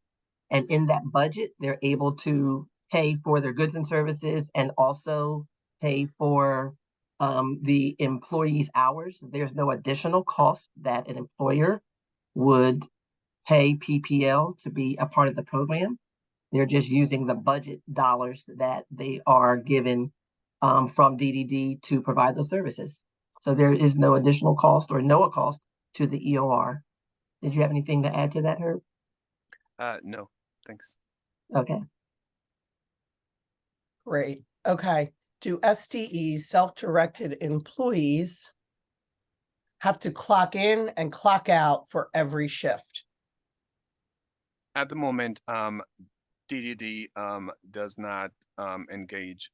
And in that budget, they're able to pay for their goods and services and also pay for the employee's hours. There's no additional cost that an employer would pay PPL to be a part of the program. They're just using the budget dollars that they are given from DDD to provide those services. So there is no additional cost or no cost to the EOR. Did you have anything to add to that, Herb? No, thanks. Okay. Great. Okay. Do STE, self-directed employees, have to clock in and clock out for every shift? At the moment, DDD does not engage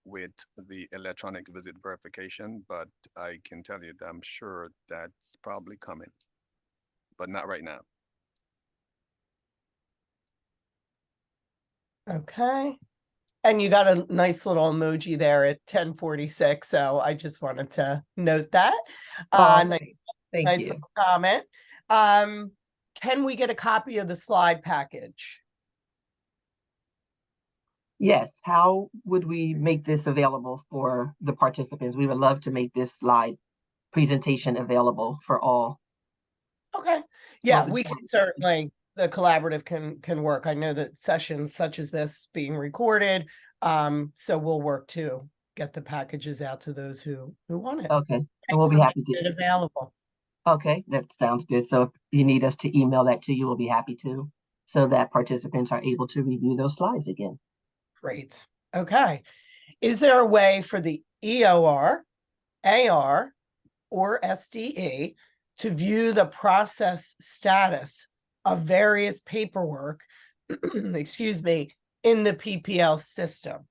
with the electronic visit verification, but I can tell you that I'm sure that's probably coming, but not right now. Okay. And you got a nice little emoji there at 10:46, so I just wanted to note that. Thank Nice you. little comment. Can we get a copy of the slide package? Yes. How would we make this available for the participants? We would love to make this slide presentation available for all. Okay. Yeah, the we can board. certainly, the collaborative can work. I know that sessions such as this being recorded. So we'll work to get the packages out to those who want it. Okay, and Thanks we'll be for happy making to. it available. Okay, that sounds good. So if you need us to email that to you, we'll be happy to, so that participants are able to review those slides again. Great. Okay. Is there a way for the EOR, AR, or SDE to view the process status of various paperwork, excuse me, in the PPL system?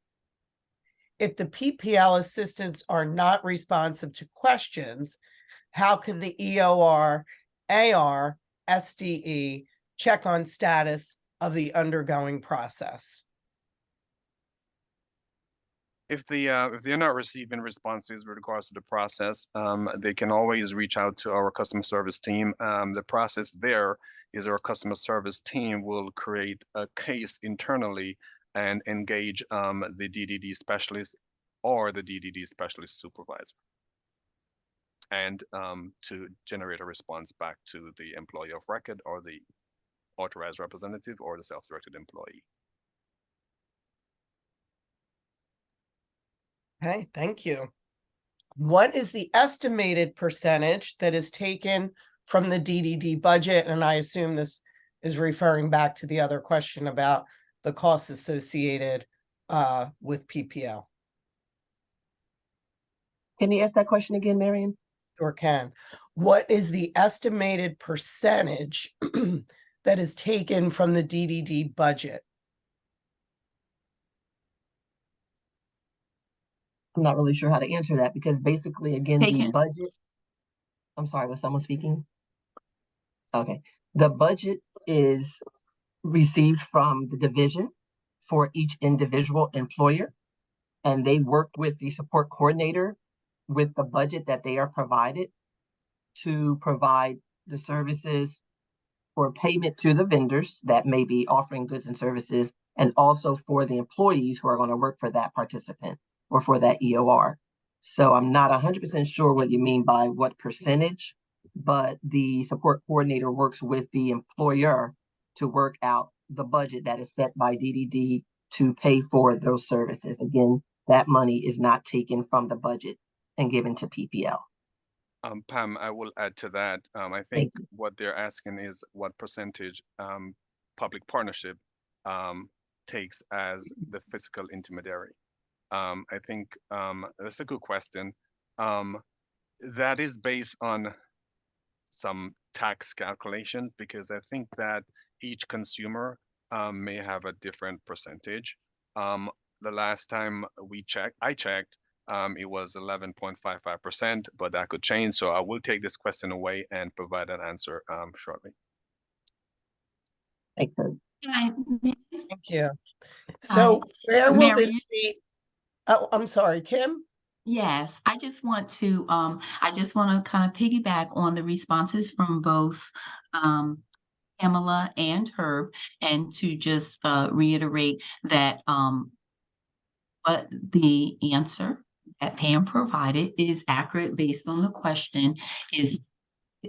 If the PPL assistants are not responsive to questions, how can the EOR, AR, SDE check on status of the undergoing process? If they're not receiving responses with regards to the process, they can always reach out to our customer service team. The process there is our customer service team will create a case internally and engage the DDD specialist or the DDD specialist supervisor, and to generate a response back to the employee of record or the authorized representative or the self-directed employee. Okay, thank you. What is the estimated percentage that is taken from the DDD budget? And I assume this is referring back to the other question about the costs associated with PPL. Can you ask that question again, Marion? Or can. What is the estimated percentage that is taken from the DDD budget? I'm not really sure how to answer that, because basically, again, the Taken. budget. I'm sorry, was someone speaking? Okay, the budget is received from the division for each individual employer, and they work with the support coordinator with the budget that they are provided to provide the services or payment to the vendors that may be offering goods and services, and also for the employees who are going to work for that participant or for that EOR. So I'm not 100% sure what you mean by what percentage, but the support coordinator works with the employer to work out the budget that is set by DDD to pay for those services. Again, that money is not taken from the budget and given to PPL. Pam, I will add to that. I think what they're asking is what percentage public partnership takes as the fiscal intermediary. I think that's a good question. That is based on some tax calculations, because I think that each consumer may have a different percentage. The last time I checked, it was 11.55%, but that could change. So I will take this question away and provide an answer shortly. Excellent. Thank you. So where will this be? Oh, I'm sorry, Kim? Yes, I just want to kind of piggyback on the responses from both Pamela and Herb, and to just reiterate that but the answer that Pam provided is accurate based on the question: is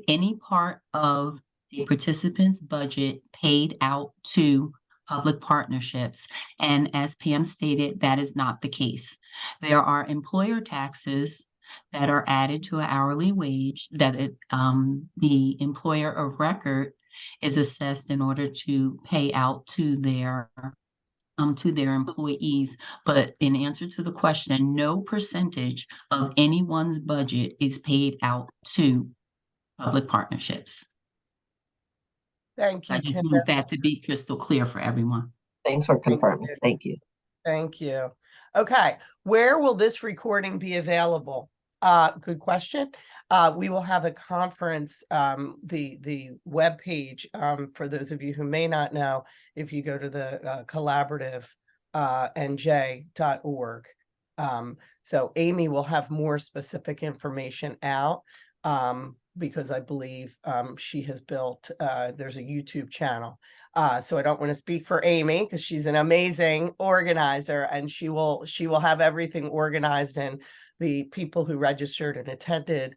any part of the participant's budget paid out to public partnerships? And as Pam stated, that is not the case. There are employer taxes that are added to an hourly wage that the employer of record is assessed in order to pay out to their employees. But in answer to the question, no percentage of anyone's budget is paid out to public partnerships. Thank you, I just Kim. want that to be crystal clear for everyone. Thanks for confirming. Thank you. Thank you. Okay, where will this recording be available? Good question. We will have a conference, the webpage, for those of you who may not know, if you go to the collaborative nj.org. So Amy will have more specific information out, because I believe she has built, there's a YouTube channel. So I don't want to speak for Amy, because she's an amazing organizer, and she will have everything organized in the people who registered and attended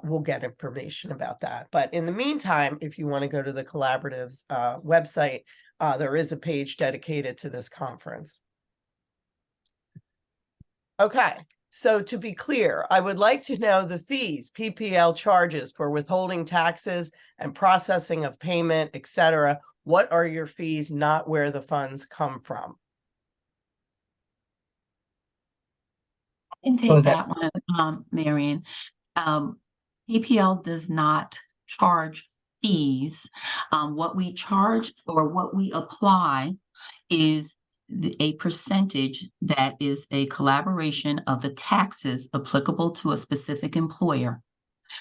will get information about that. But in the meantime, if you want to go to the Collaborative's website, there is a page dedicated to this conference. Okay, so to be clear, I would like to know the fees PPL charges for withholding taxes and processing of payment, etc. What are your fees, not where the funds come from? And So is take that one, Marion. PPL does not charge fees. What we charge or what we apply is a percentage that is a collaboration of the taxes applicable to a specific employer.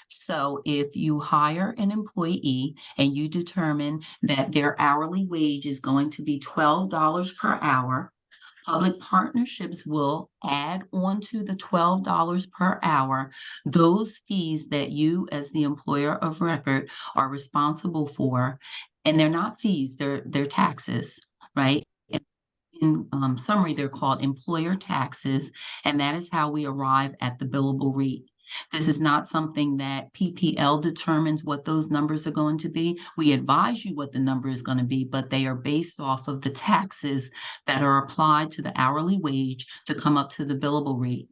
So if you hire an employee and you determine that their hourly wage is going to be $12 per hour, public partnerships will add on to the $12 per hour those fees that you, as the employer of record, are responsible for. And they're not fees, they're taxes, right? In summary, they're called employer taxes, and that is how we arrive at the billable rate. This is not something that PPL determines what those numbers are going to be. We advise you what the number is going to be, but they are based off of the taxes that are applied to the hourly wage to come up to the billable rate.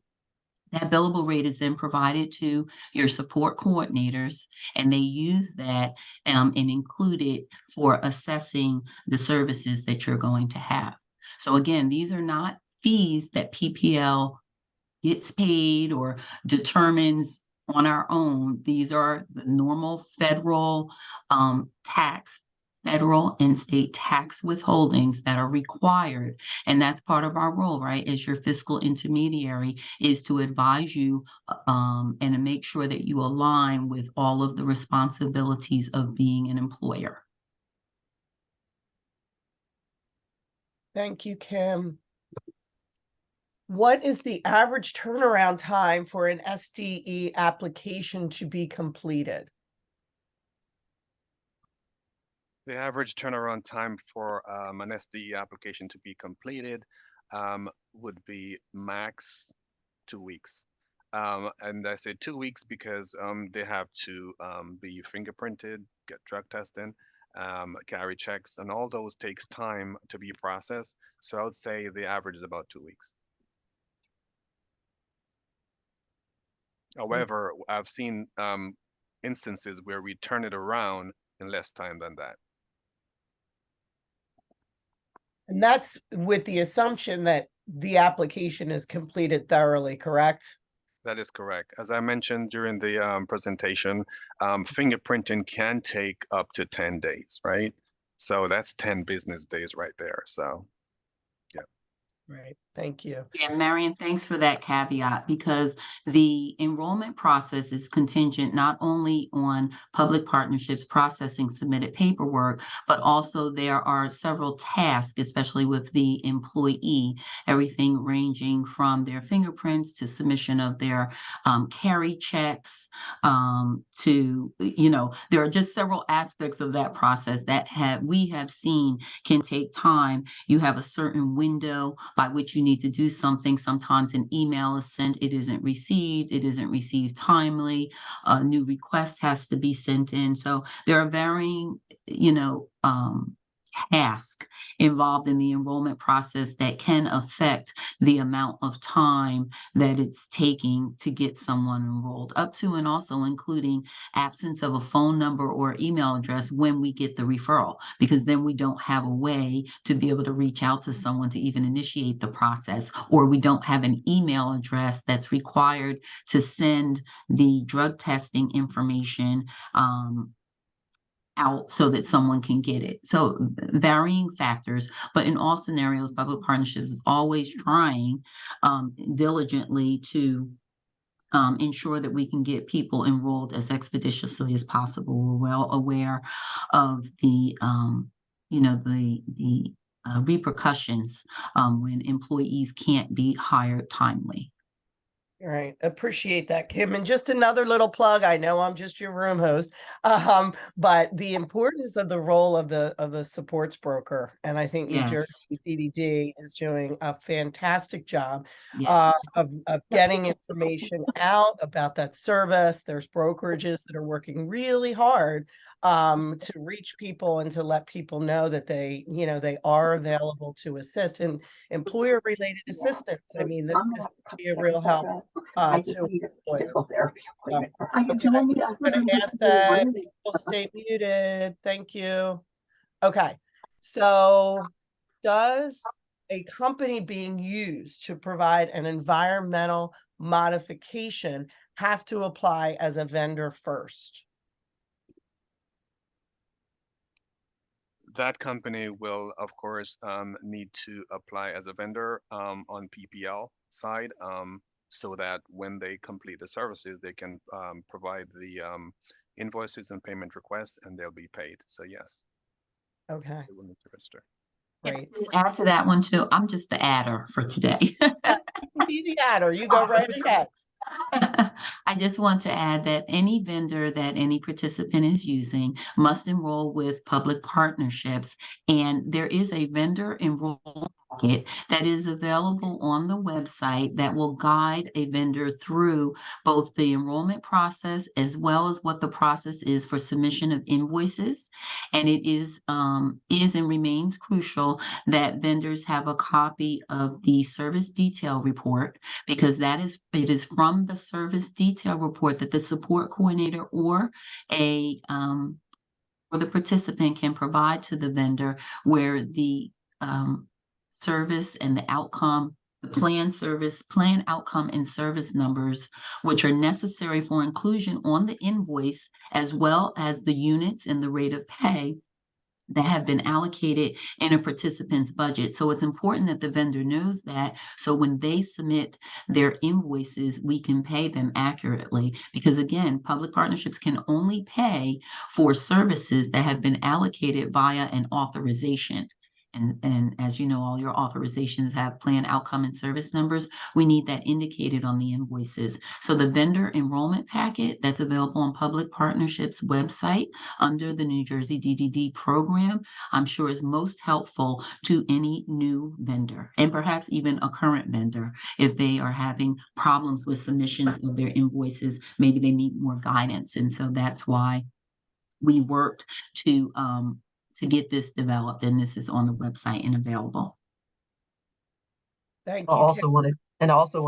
That billable rate is then provided to your support coordinators, and they use that and include it for assessing the services that you're going to have. So again, these are not fees that PPL gets paid or determines on our own. These are the normal federal federal and state tax withholdings that are required. And that's part of our role, right? As your fiscal intermediary, is to advise you and to make sure that you align with all of the responsibilities of being an employer. Thank you, Kim. What is the average turnaround time for an SDE application to be completed? The average turnaround time for an SDE application to be completed would be max 2 weeks. And I say 2 weeks because they have to be fingerprinted, get drug testing, carry checks, and all those takes time to be processed. So I would say the average is about 2 weeks. However, I've seen instances where we turn it around in less time than that. And that's with the assumption that the application is completed thoroughly, correct? That is correct. As I mentioned during the presentation, fingerprinting can take up to 10 days, right? So that's 10 business days right there. So, yeah. Right. Thank you. Yeah, Marion, thanks for that caveat, because the enrollment process is contingent not only on public partnerships processing submitted paperwork, but also there are several tasks, especially with the employee, everything ranging from their fingerprints to submission of their carry checks to, there are just several aspects of that process that we have seen can take time. You have a certain window by which you need to do something. Sometimes an email is sent, it isn't received timely, a new request has to be sent in. So there are varying, tasks involved in the enrollment process that can affect the amount of time that it's taking to get someone enrolled, up to and also including absence of a phone number or email address when we get the referral, because then we don't have a way to be able to reach out to someone to even initiate the process, or we don't have an email address that's required to send the drug testing information out so that someone can get it. So varying factors, but in all scenarios, public partnerships is always trying diligently to ensure that we can get people enrolled as expeditiously as possible. We're well aware of the repercussions when employees can't be hired timely. All right, appreciate that, Kim. And just another little plug. I know I'm just your room host, but the importance of the role of the supports broker, and I think New Jersey Yes, DDD is doing a fantastic job yes. of getting information out about that service. There's brokerages that are working really hard to reach people and to let people know that they, they are available to assist in employer related assistance. I mean, this is be a real help to employers. So, okay, I'm gonna ask that people stay muted. Thank you. Okay, so does a company being used to provide an environmental modification have to apply as a vendor first? That company will, of course, need to apply as a vendor on PPL side, so that when they complete the services, they can provide the invoices and payment requests, and they'll be paid. So yes, Okay, they will need to register. great. To add to that one too, I'm just the adder for today. Be the adder. You go right ahead. I just want to add that any vendor that any participant is using must enroll with public partnerships. And there is a vendor enroll packet that is available on the website that will guide a vendor through both the enrollment process as well as what the process is for submission of invoices. And it is and remains crucial that vendors have a copy of the service detail report, because it is from the service detail report that the support coordinator or the participant can provide to the vendor, where the service and the outcome, the plan outcome and service numbers, which are necessary for inclusion on the invoice, as well as the units and the rate of pay that have been allocated in a participant's budget. So it's important that the vendor knows that. So when they submit their invoices, we can pay them accurately. Because again, public partnerships can only pay for services that have been allocated via an authorization. And as you know, all your authorizations have plan outcome and service numbers. We need that indicated on the invoices. So the vendor enrollment packet that's available on Public Partnerships website under the New Jersey DDD program, I'm sure is most helpful to any new vendor, and perhaps even a current vendor. If they are having problems with submissions of their invoices, maybe they need more guidance. And so that's why we worked to get this developed, and this is on the website and available. Thank I you. also want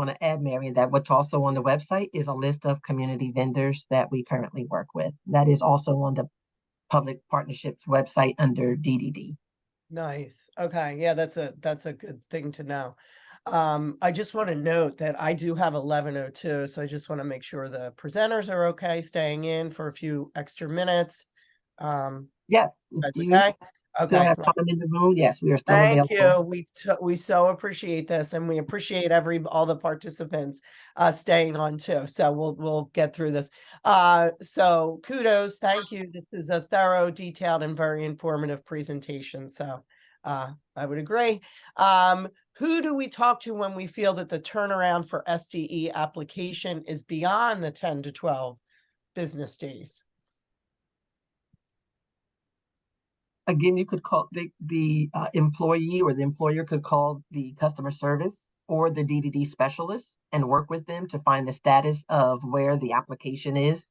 to add, Marion, that what's also on the website is a list of community vendors that we currently work with. That is also on the Public Partnerships website under DDD. Nice. Okay. Yeah, that's a good thing to know. I just want to note that I do have 11:02, so I just want to make sure the presenters are okay staying in for a few extra minutes. Yes, Guys if you okay? still Okay. have time in the room, yes, we are still Thank available. you. We so appreciate this, and we appreciate all the participants staying on too. So we'll get through this. So kudos, thank you. This is a thorough, detailed, and very informative presentation. So I would agree. Who do we talk to when we feel that the turnaround for SDE application is beyond the 10 to 12 business days? Again, you could call the employee, or the employer could call the customer service or the DDD specialist and work with them to find the status of where the application is,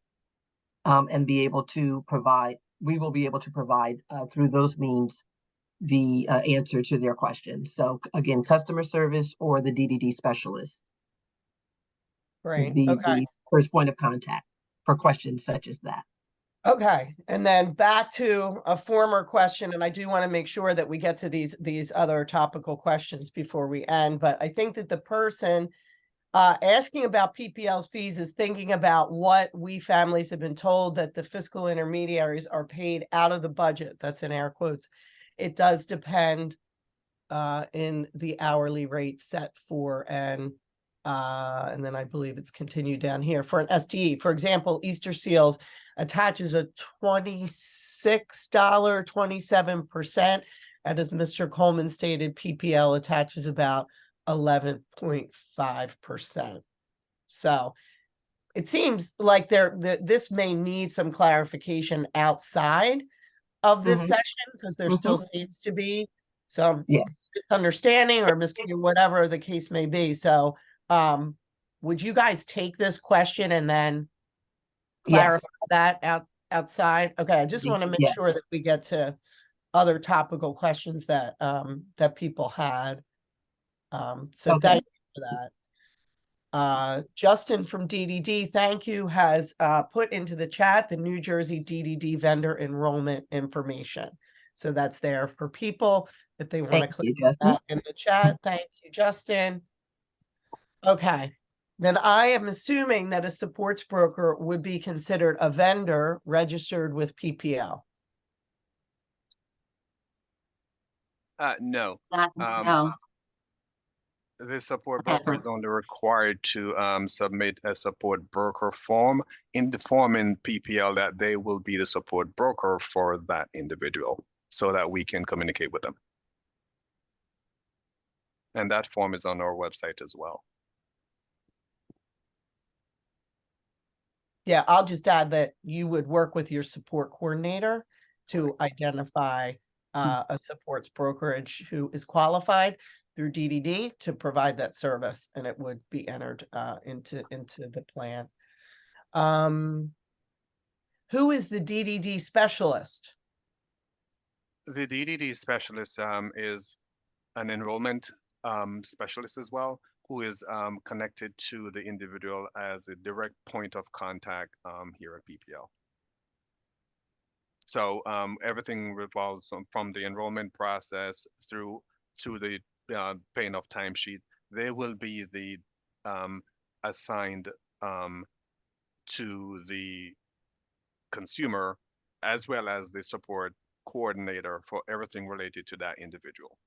and be able to provide, we will be able to provide through those means the answer to their questions. So again, customer service or the DDD specialist would be the first point of contact for questions such as that. Okay, and then back to a former question, and I do want to make sure that we get to these other topical questions before we end, but I think that the person asking about PPL's fees is thinking about what we families have been told, that the fiscal intermediaries are paid out of the budget. That's in air quotes. It does depend in the hourly rate set for and then I believe it's continued down here for an SDE. For example, Easter Seals attaches a $26, 27%. And as Mr. Collman stated, PPL attaches about 11.5%. So it seems like this may need some clarification outside of this Mhm. session, because there still seems to be some Yes. misunderstanding or whatever the case may be. So would you guys take this question and then clarify that outside? Okay, I just want to make sure that we get to other topical questions that that people had. So thank you for that. Justin from DDD, thank you, has put into the chat the New Jersey DDD vendor enrollment information. So that's there for people if they want to click that in the chat. Thank you, Justin. Okay, then I am assuming that a supports broker would be considered a vendor registered with PPL. No. No. The support broker is only required to submit a support broker form in the form in PPL that they will be the support broker for that individual so that we can communicate with them. And that form is on our website as well. Yeah, I'll just add that you would work with your support coordinator to identify a supports brokerage who is qualified through DDD to provide that service, and it would be entered into the plan. Who is the DDD specialist? The DDD specialist is an enrollment specialist as well, who is connected to the individual as a direct point of contact here at PPL. So everything revolves from the enrollment process through to the paying of timesheet. They will be the assigned to the consumer as well as the support coordinator for everything related to that individual.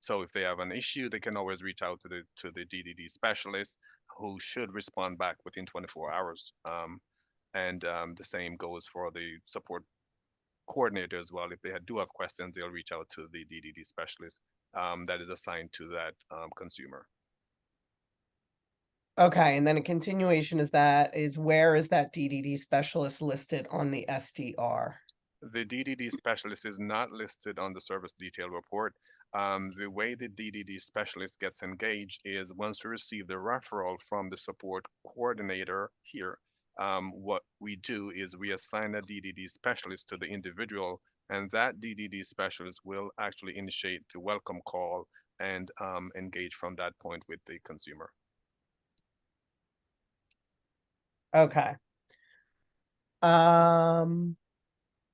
So if they have an issue, they can always reach out to the DDD specialist, who should respond back within 24 hours. And the same goes for the support coordinator as well. If they do have questions, they'll reach out to the DDD specialist that is assigned to that consumer. Okay, and then a continuation is where is that DDD specialist listed on the SDR? The DDD specialist is not listed on the service detail report. The way the DDD specialist gets engaged is once we receive the referral from the support coordinator here, what we do is we assign a DDD specialist to the individual, and that DDD specialist will actually initiate the welcome call and engage from that point with the consumer. Okay.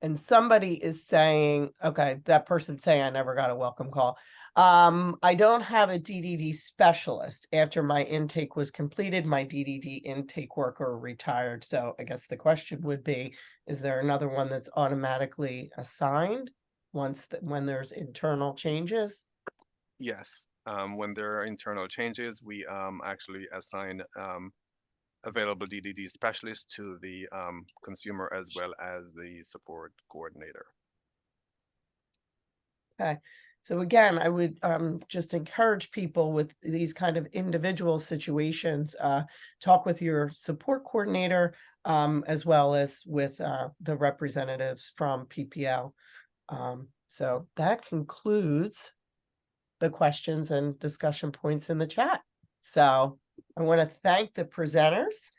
And somebody is saying, okay, that person's saying I never got a welcome call. I don't have a DDD specialist. After my intake was completed, my DDD intake worker retired. So I guess the question would be, is there another one that's automatically assigned when there's internal changes? Yes, when there are internal changes, we actually assign available DDD specialist to the consumer as well as the support coordinator. Okay, so again, I would just encourage people with these kind of individual situations, talk with your support coordinator as well as with the representatives from PPL. So that concludes the questions and discussion points in the chat. So I want to thank the presenters.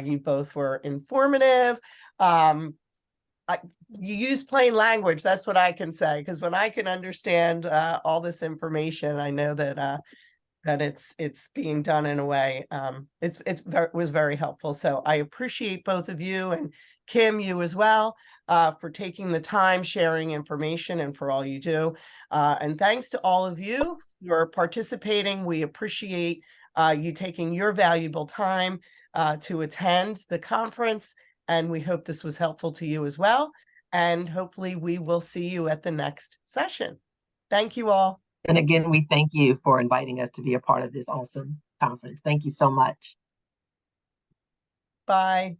You both were informative. You use plain language. That's what I can say, because when I can understand all this information, I know that that it's being done in a way. Was very helpful. So I appreciate both of you, and Kim, you as well, for taking the time, sharing information, and for all you do. And thanks to all of you for participating. We appreciate you taking your valuable time to attend the conference, and we hope this was helpful to you as well. And hopefully we will see you at the next session. Thank you all. And again, we thank you for inviting us to be a part of this awesome conference. Thank you so much. Bye.